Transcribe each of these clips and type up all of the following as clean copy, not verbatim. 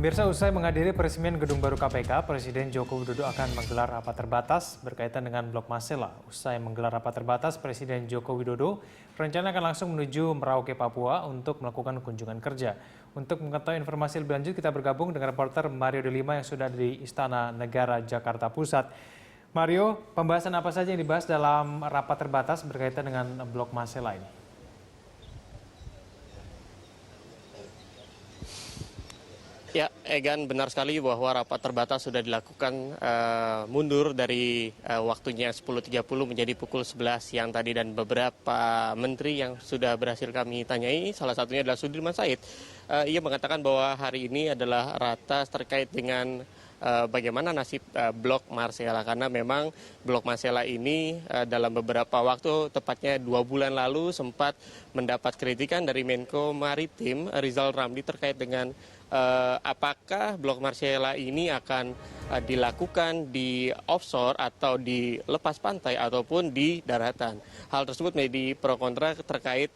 Pemirsa, usai menghadiri peresmian gedung baru KPK, Presiden Joko Widodo akan menggelar rapat terbatas berkaitan dengan Blok Masela. Usai menggelar rapat terbatas, Presiden Joko Widodo rencana akan langsung menuju Merauke, Papua untuk melakukan kunjungan kerja. Untuk mengetahui informasi lebih lanjut, kita bergabung dengan reporter Mario Delima yang sudah di Istana Negara Jakarta Pusat. Mario, pembahasan apa saja yang dibahas dalam rapat terbatas berkaitan dengan Blok Masela ini? Ya, Egan, benar sekali bahwa rapat terbatas sudah dilakukan mundur dari waktunya 10.30 menjadi pukul 11 siang tadi, dan beberapa menteri yang sudah berhasil kami tanyai, salah satunya adalah Sudirman Said. Ia mengatakan bahwa hari ini adalah ratas terkait dengan bagaimana nasib Blok Masela, karena memang Blok Masela ini dalam beberapa waktu, tepatnya 2 bulan lalu, sempat mendapat kritikan dari Menko Maritim Rizal Ramli terkait dengan apakah Blok Masela ini akan dilakukan di offshore atau di lepas pantai ataupun di daratan. Hal tersebut menjadi pro kontra terkait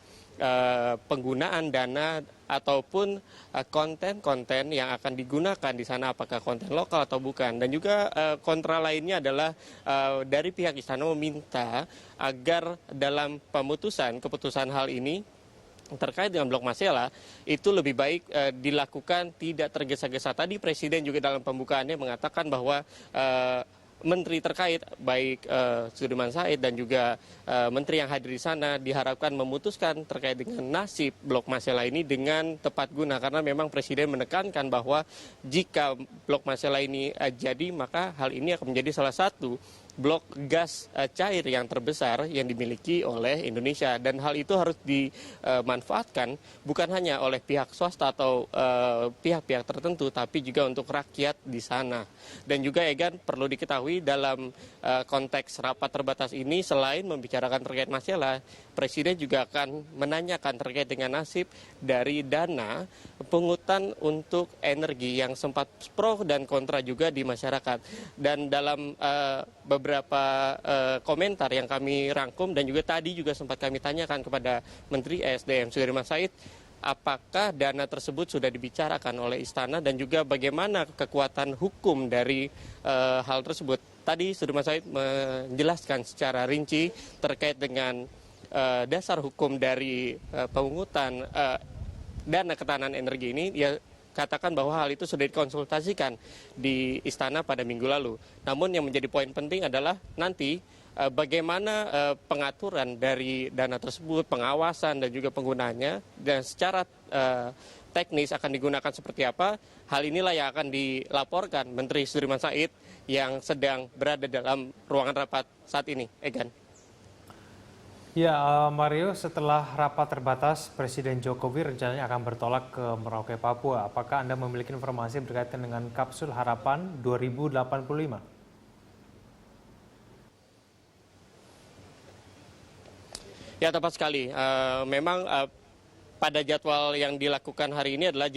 penggunaan dana ataupun konten-konten yang akan digunakan di sana, apakah konten lokal atau bukan. Dan juga kontra lainnya adalah dari pihak istana meminta agar dalam keputusan hal ini terkait dengan Blok Masela itu lebih baik dilakukan tidak tergesa-gesa. Tadi Presiden juga dalam pembukaannya mengatakan bahwa menteri terkait baik Sudirman Said dan juga menteri yang hadir di sana diharapkan memutuskan terkait dengan nasib Blok Masela ini dengan tepat guna, karena memang Presiden menekankan bahwa jika Blok Masela ini jadi, maka hal ini akan menjadi salah satu blok gas cair yang terbesar yang dimiliki oleh Indonesia, dan hal itu harus dimanfaatkan bukan hanya oleh pihak swasta atau pihak-pihak tertentu, tapi juga untuk rakyat di sana. Dan juga Egan, perlu diketahui dalam konteks rapat terbatas ini, selain membicarakan terkait Masela, Presiden juga akan menanyakan terkait dengan nasib dari dana pungutan untuk energi yang sempat pro dan kontra juga di masyarakat. Dan dalam beberapa komentar yang kami rangkum dan juga tadi juga sempat kami tanyakan kepada Menteri ESDM Sudirman Said, apakah dana tersebut sudah dibicarakan oleh istana dan juga bagaimana kekuatan hukum dari hal tersebut. Tadi Sudirman Said menjelaskan secara rinci terkait dengan dasar hukum dari pemungutan dana ketahanan energi ini. Dia katakan bahwa hal itu sudah dikonsultasikan di istana pada minggu lalu. Namun yang menjadi poin penting adalah nanti bagaimana pengaturan dari dana tersebut, pengawasan dan juga penggunaannya, dan secara teknis akan digunakan seperti apa. Hal inilah yang akan dilaporkan Menteri Sudirman Said yang sedang berada dalam ruangan rapat saat ini. Egan. Ya, Mario, setelah rapat terbatas, Presiden Jokowi rencananya akan bertolak ke Merauke, Papua. Apakah Anda memiliki informasi berkaitan dengan Kapsul Harapan 2085? Ya, tepat sekali. Memang pada jadwal yang dilakukan hari ini adalah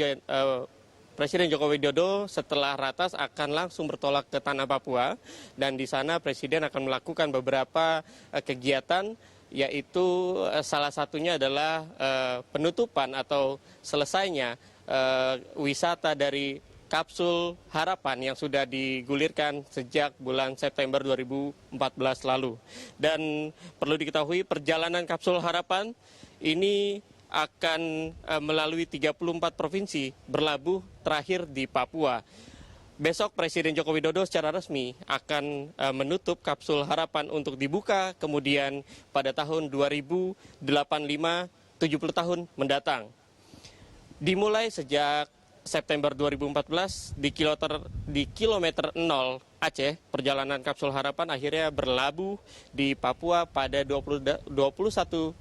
Presiden Joko Widodo setelah ratas akan langsung bertolak ke tanah Papua, dan di sana Presiden akan melakukan beberapa kegiatan, yaitu salah satunya adalah penutupan atau selesainya wisata dari Kapsul Harapan yang sudah digulirkan sejak bulan September 2014 lalu. Dan perlu diketahui perjalanan Kapsul Harapan ini akan melalui 34 provinsi, berlabuh terakhir di Papua. Besok Presiden Joko Widodo secara resmi akan menutup Kapsul Harapan untuk dibuka kemudian pada tahun 2085, 70 tahun mendatang. Dimulai sejak September 2014 di kilometer 0 Aceh, perjalanan Kapsul Harapan akhirnya berlabuh di Papua pada 21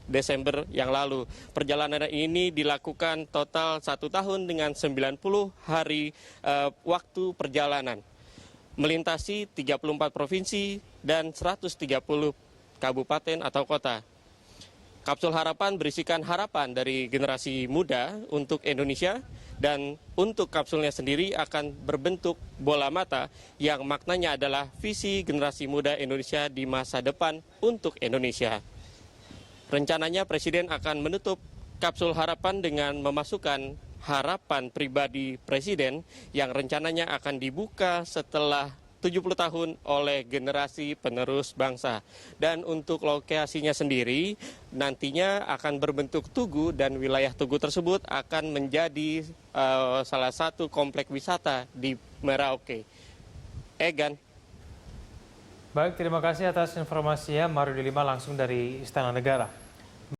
Desember yang lalu. Perjalanan ini dilakukan total 1 tahun dengan 90 hari waktu perjalanan, melintasi 34 provinsi dan 130 kabupaten atau kota. Kapsul Harapan berisikan harapan dari generasi muda untuk Indonesia, dan untuk kapsulnya sendiri akan berbentuk bola mata yang maknanya adalah visi generasi muda Indonesia di masa depan untuk Indonesia. Rencananya Presiden akan menutup Kapsul Harapan dengan memasukkan harapan pribadi Presiden yang rencananya akan dibuka setelah 70 tahun oleh generasi penerus bangsa. Dan untuk lokasinya sendiri nantinya akan berbentuk tugu dan wilayah tugu tersebut akan menjadi salah satu komplek wisata di Merauke. Egan. Baik, terima kasih atas informasinya Mario Delima langsung dari Istana Negara.